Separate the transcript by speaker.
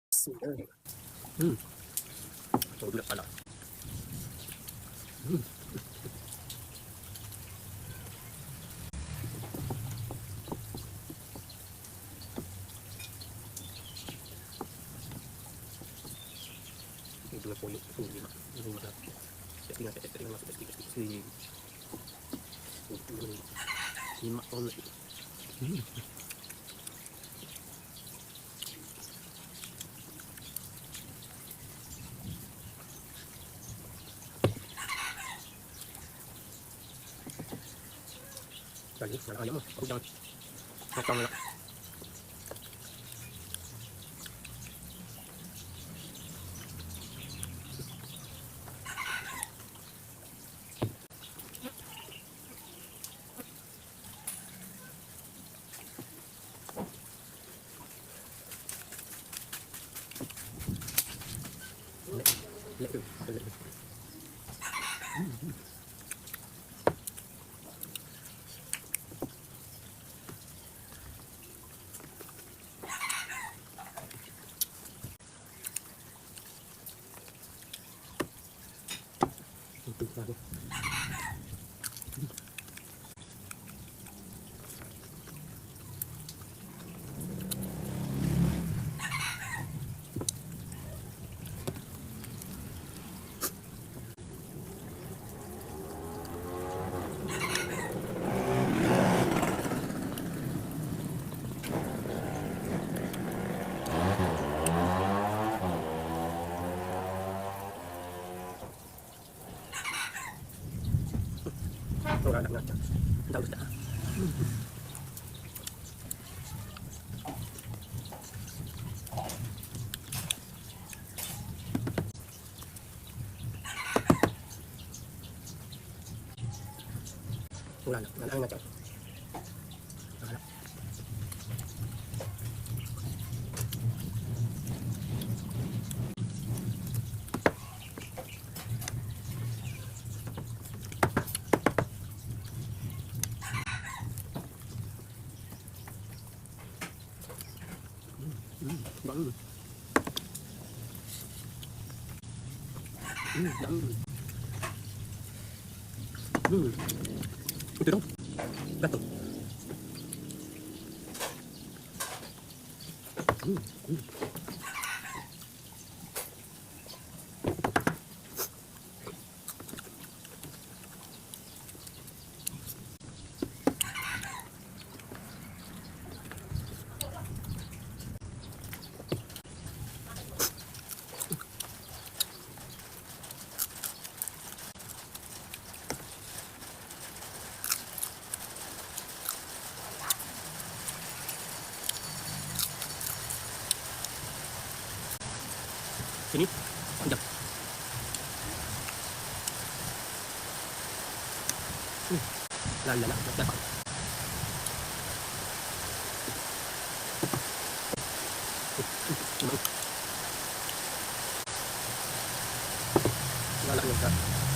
Speaker 1: Ang gulat pala. Ito na po yung lima. Yung masarap. Tingnan masarap. Kasi lima ko na ito. Dali, wala ayaw mo. Huwag lang. Matang lang. Wala lang natin. Ang dalos na. Wala lang. Wala lang natin. Wala. Bang. Ito dong. Gato. Sini. Panjang. Lala. Dapat. Lala.